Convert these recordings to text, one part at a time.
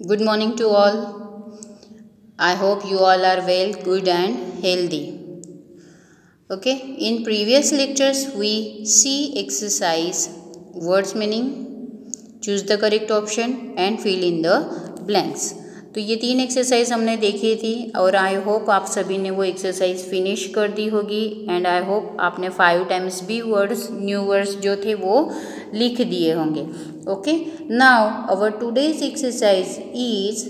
Good morning to all. I hope you all are well, good and healthy. Okay, in previous lectures we see exercise words meaning, choose the correct option and fill in the blanks. तो ये 3 exercise हमने देखी थी और I hope आप सभी ने वो एक्सरसाइज फिनिश कर दी होगी एंड आई होप आपने 5 टाइम्स भी वर्ड्स न्यू वर्ड्स जो थे वो लिख दिए होंगे. Okay, now our today's exercise is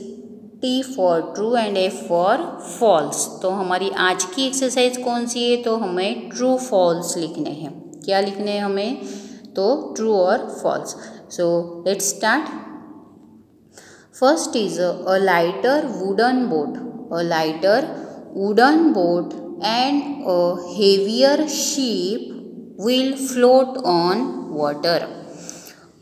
T for true and F for false. तो हमारी आज की एक्सरसाइज कौन सी है? तो हमें ट्रू फॉल्स लिखने हैं. क्या लिखने हैं हमें? तो ट्रू और false. So let's start. First is a lighter wooden boat. A lighter wooden boat and a heavier ship will float on water.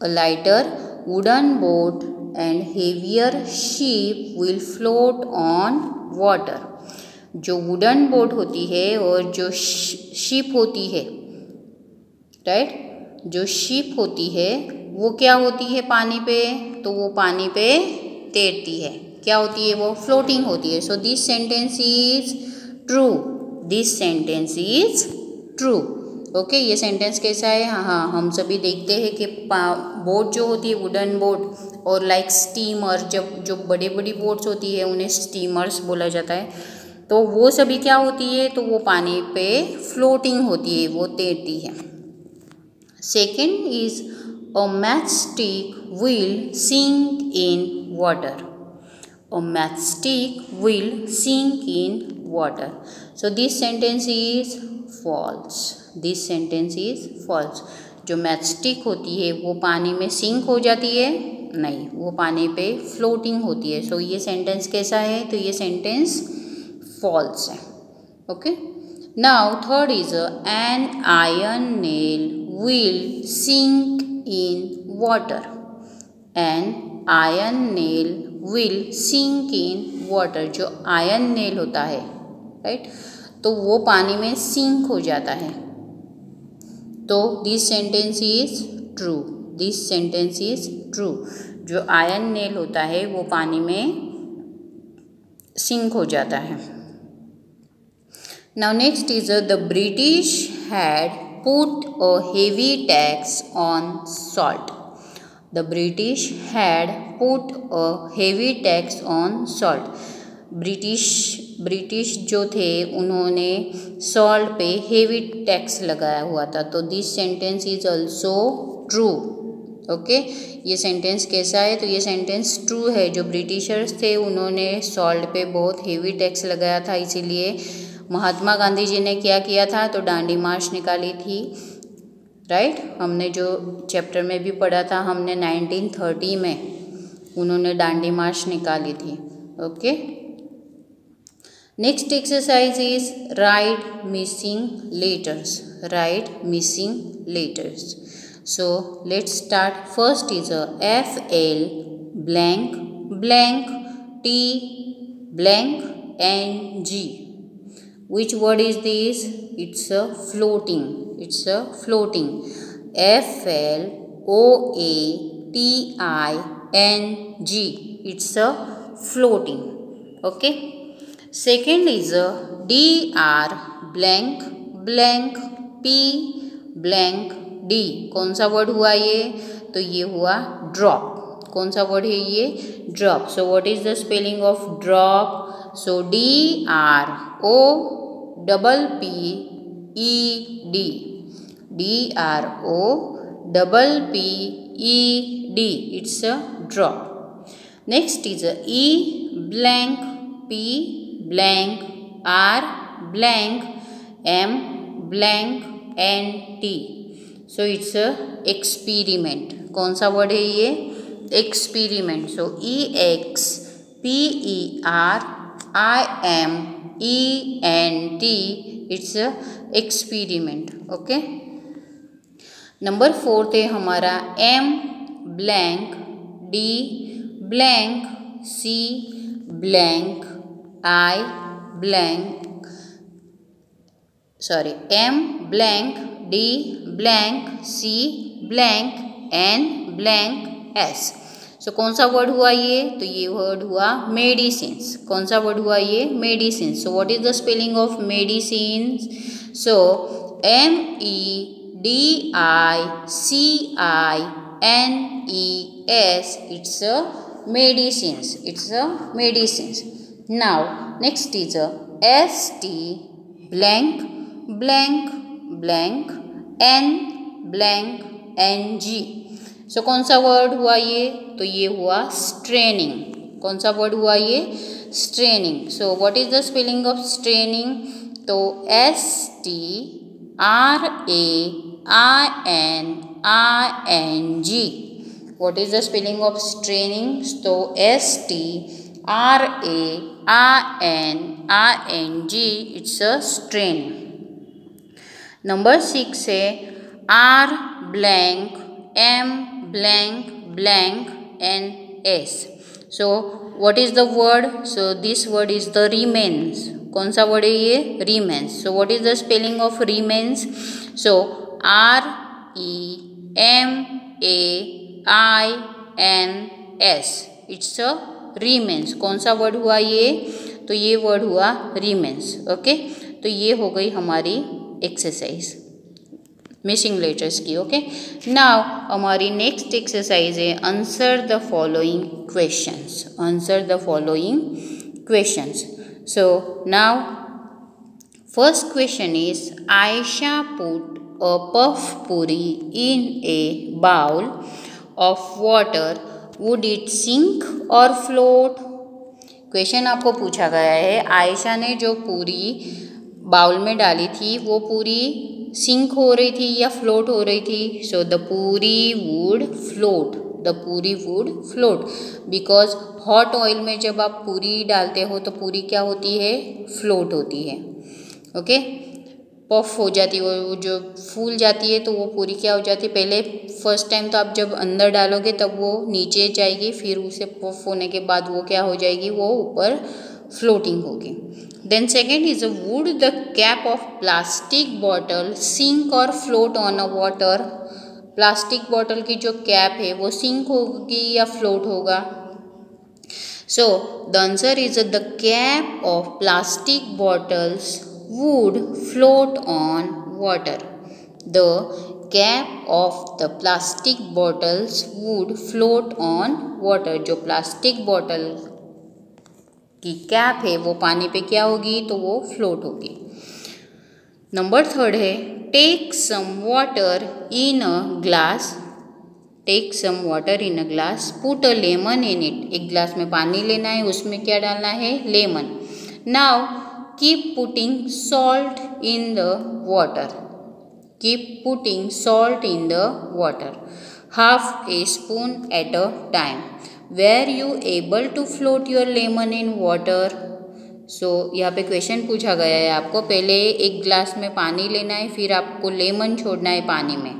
A lighter wooden boat and heavier ship will float on water. जो wooden boat होती है और जो ship होती है, right, जो ship होती है वो क्या होती है पानी पे? तो वो पानी पे तैरती है. क्या होती है वो? फ्लोटिंग होती है. So this sentence is true. This sentence is true. Okay, ये सेंटेंस कैसा है? हाँ, हम सभी देखते हैं कि बोट जो होती है वुडन बोट और लाइक स्टीमर, जब जो बड़ी बड़ी बोट्स होती है उन्हें स्टीमर्स बोला जाता है. तो वो सभी क्या होती है? तो वो पानी पे फ्लोटिंग होती है, वो तैरती है. Second is a matchstick will sink in water. A matchstick will sink in water. So this sentence is false. This sentence is false. जो matchstick होती है वो पानी में सिंक हो जाती है? नहीं, वो पानी पे फ्लोटिंग होती है. सो ये सेंटेंस कैसा है? तो ये सेंटेंस false है. Okay, now third is an iron nail will sink in water. An iron nail will sink in water. जो आयरन नेल होता है, राइट, तो वो पानी में सिंक हो जाता है. तो this sentence is true. This sentence is true. जो आयरन नेल होता है वो पानी में सिंक हो जाता है. Now next is the British had put a heavy tax on salt. The British had put a heavy tax on salt. British जो थे उन्होंने सॉल्ट पे हेवी टैक्स लगाया हुआ था. तो this sentence is also true. Okay, ये sentence कैसा है? तो ये सेंटेंस ट्रू है. जो ब्रिटिशर्स थे उन्होंने सॉल्ट पे बहुत हेवी टैक्स लगाया था, इसीलिए महात्मा गांधी जी ने क्या किया था? तो दांडी मार्च निकाली थी, राइट. हमने जो चैप्टर में भी पढ़ा था, हमने 1930 में उन्होंने दांडी मार्च निकाली थी. Okay, next exercise is right missing letters. Right missing letters. So let's start. First is FL blank blank T blank NG. Which word is this? It's a floating. It's a floating. FLOATING. It's a floating. Okay. Second is a DR blank blank P blank D. कौन सा word हुआ ये? तो ये हुआ drop. कौन सा word है ये? Drop. So what is the spelling of drop? So DROPPED. DROPPED. It's a drop. Next is E blank P blank R blank M blank NT. So it's a experiment. कौन सा word है ये? Experiment. So EXPERIMENT. It's a experiment. Okay. Number 4 है हमारा M blank D blank C blank I blank M blank D blank C blank N blank S. सो कौन सा word हुआ ये? तो ये वर्ड हुआ मेडिसिन्स। कौन सा वर्ड हुआ ये? Medicines. So what is the spelling of medicines? So MEDICINES, it's a medicines, it's a medicines. Now next is a ST blank blank blank N blank NG. सो कौन सा वर्ड हुआ ये? तो ये हुआ स्ट्रेनिंग। कौन सा वर्ड हुआ ये? Straining. So what is the spelling of straining? तो STRAINING. What is the spelling of straining? तो STRAINING, it's a straining. Number 6 है R blank M blank blank NS. So what is the word? So this word is the remains. कौन सा word है ये? remains. So what is the spelling of remains? So REMAINS. It's a remains. कौन सा word हुआ ये? तो ये word हुआ remains. ओके, तो ये हो गई हमारी एक्सरसाइज मिसिंग लेटर्स की। ओके, नाउ हमारी नेक्स्ट एक्सरसाइज है answer the following questions. Answer the following questions. So now first question is Ayesha put a puff puri in a bowl of water, would it sink or float? Question आपको पूछा गया है आयशा ने जो पूरी bowl में डाली थी वो पूरी सिंक हो रही थी या फ्लोट हो रही थी? सो द पूरी वुड फ्लोट। द पूरी would float because hot oil में जब आप पूरी डालते हो तो पूरी क्या होती है? फ्लोट होती है। ओके, पफ हो जाती है, वो जो फूल जाती है तो वो पूरी क्या हो जाती है? पहले फर्स्ट टाइम तो आप जब अंदर डालोगे तब वो नीचे जाएगी, फिर उसे पफ होने के बाद वो क्या हो जाएगी? वो ऊपर फ्लोटिंग होगी। Then second is would the cap of plastic bottle sink or float on a water? Plastic bottle की जो कैप है वो सिंक होगी या फ्लोट होगा? So the answer is the cap of plastic bottles would float on water. The cap of the plastic bottles would float on water. जो plastic bottle की cap है वो पानी पे क्या होगी? तो वो फ्लोट होगी। नंबर थर्ड है take some water in a glass. Take some water in a glass, put a lemon in it. एक ग्लास में पानी लेना है, उसमें क्या डालना है? Lemon. Now keep putting salt in the water. Keep putting salt in the water, half a spoon at a time. Were you able to float your lemon in water? So यहाँ पे क्वेश्चन पूछा गया है आपको, पहले एक glass में पानी लेना है, फिर आपको लेमन छोड़ना है पानी में।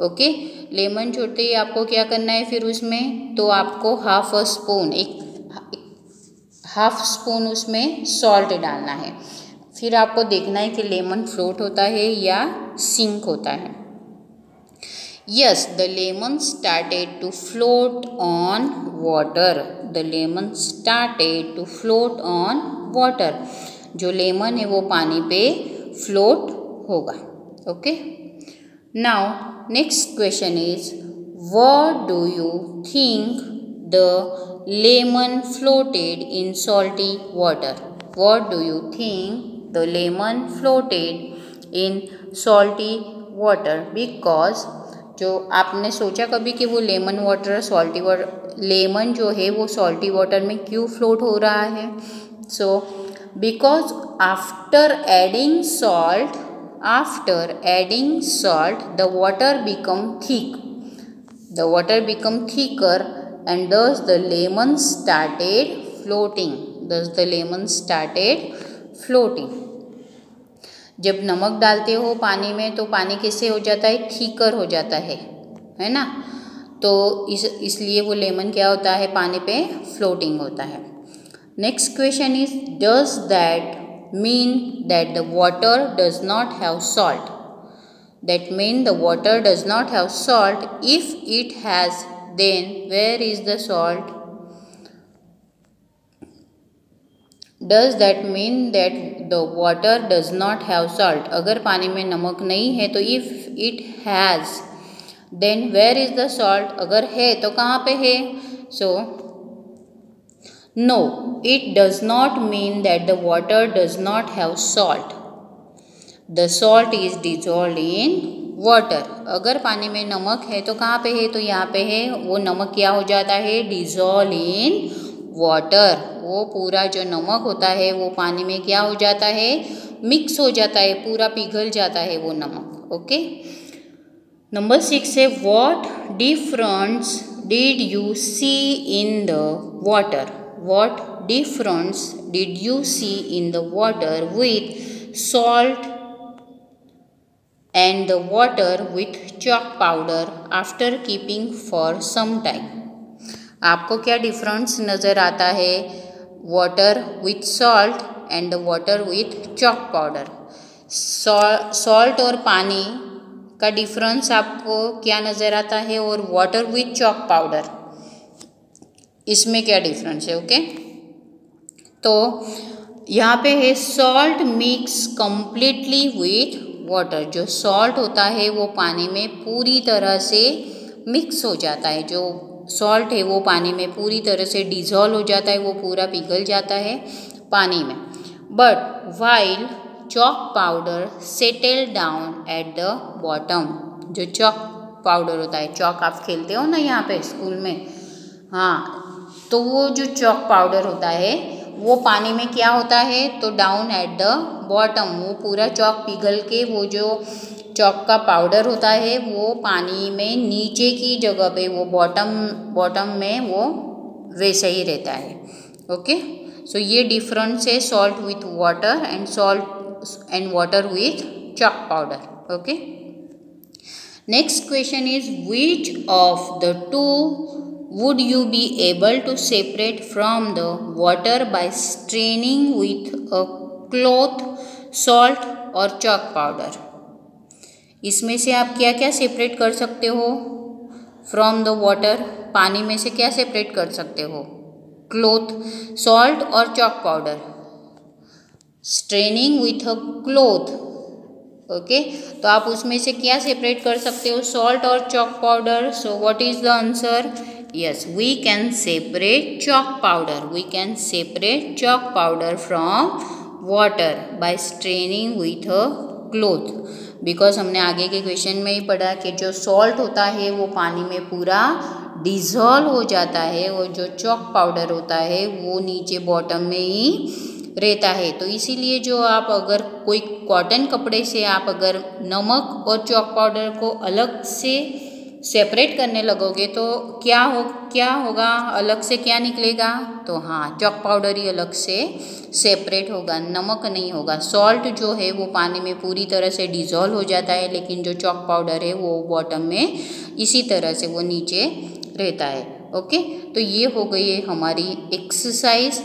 ओके, लेमन छोड़ते ही आपको क्या करना है फिर उसमें? तो आपको हाफ स्पून उसमें सॉल्ट डालना है। फिर आपको देखना है कि लेमन फ्लोट होता है या सिंक होता है। Yes, the lemon started to float on water. The lemon started to float on water. जो लेमन है वो पानी पे फ्लोट होगा। Okay, now next question is what do you think the lemon floated in salty water? What do you think the lemon floated in salty water? Because जो आपने सोचा कभी कि वो lemon water salty water, lemon जो है वो salty water में क्यों फ्लोट हो रहा है? So because after adding salt the water become thick, the water become thicker and thus the lemon started floating. जब नमक डालते हो पानी में तो पानी कैसे हो जाता है? थिकर हो जाता है ना? तो इसलिए वो लेमन क्या होता है? पानी पे फ्लोटिंग होता है। Next question is does that mean that the water does not have salt? That mean the water does not have salt if it has then where is the salt? Does that mean that the water does not have salt? अगर पानी में नमक नहीं है तो if it has, then where is the salt? अगर है तो कहाँ पे है? So no, it does not mean that the water does not have salt. The salt is dissolved in water. अगर पानी में नमक है तो कहाँ पे है? तो यहाँ पे है, वो नमक क्या हो जाता है? Dissolve in water. वो पूरा जो नमक होता है वो पानी में क्या हो जाता है? मिक्स हो जाता है, पूरा पिघल जाता है वो नमक. ओके. नंबर 6 है what difference did you see in the water? What difference did you see in the water with salt and the water with chalk powder after keeping for some time? आपको क्या difference नज़र आता है water with salt and the water with chalk powder? Salt और पानी का difference आपको क्या नज़र आता है, और वाटर विथ चॉक पाउडर इसमें क्या डिफरेंस है? ओके. तो यहाँ पे है salt mix completely with water. जो सॉल्ट होता है वो पानी में पूरी तरह से मिक्स हो जाता है. जो सॉल्ट है वो पानी में पूरी तरह से डिज़ोल्व हो जाता है, वो पूरा पिघल जाता है पानी में. But while chalk powder settle down at the bottom. जो चॉक पाउडर होता है, चॉक आप खेलते हो ना यहाँ पे स्कूल में, हाँ, तो वो जो चॉक पाउडर होता है वो पानी में क्या होता है? तो डाउन एट द बॉटम. वो पूरा चॉक पिघल के वो जो चॉक का पाउडर होता है वो पानी में नीचे की जगह पे, वो बॉटम में वो वैसे ही रहता है. ओके. सो ये डिफरेंस है salt with water and salt and water with chalk powder. Okay. Next question is which of the two would you be able to separate from the water by straining with a cloth, salt और chalk powder? इसमें से आप क्या क्या separate कर सकते हो from the water? पानी में से क्या सेपरेट कर सकते हो? क्लोथ, सॉल्ट और chalk powder. Straining with a cloth. Okay. तो आप उसमें से क्या सेपरेट कर सकते हो? सॉल्ट और chalk powder. So what is the answer? Yes, we can separate chalk powder. We can separate chalk powder from water by straining with a cloth. Because हमने आगे के क्वेश्चन में ही पढ़ा कि जो सॉल्ट होता है वो पानी में पूरा डिज़ोल्व हो जाता है, और जो चॉक पाउडर होता है वो नीचे बॉटम में ही रहता है. तो इसीलिए जो आप अगर कोई कॉटन कपड़े से आप अगर नमक और चॉक पाउडर को अलग से सेपरेट करने लगोगे तो क्या होगा? अलग से क्या निकलेगा? तो हाँ, चॉक पाउडर ही अलग से सेपरेट होगा, नमक नहीं होगा. सॉल्ट जो है वो पानी में पूरी तरह से डिज़ोल्व हो जाता है, लेकिन जो चॉक पाउडर है वो बॉटम में इसी तरह से वो नीचे रहता है. ओके. तो ये हो गई है हमारी एक्सरसाइज.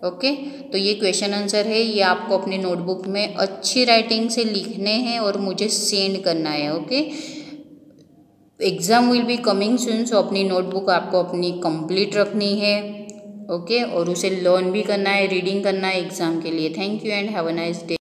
ओके. तो ये क्वेश्चन आंसर है, ये आपको अपनी नोटबुक में अच्छी राइटिंग से लिखने हैं और मुझे सेंड करना है. Okay. Exam will be coming soon, so अपनी नोटबुक आपको अपनी कंप्लीट रखनी है. ओके. और उसे लर्न भी करना है, रीडिंग करना है एग्ज़ाम के लिए. Thank you and have a nice day.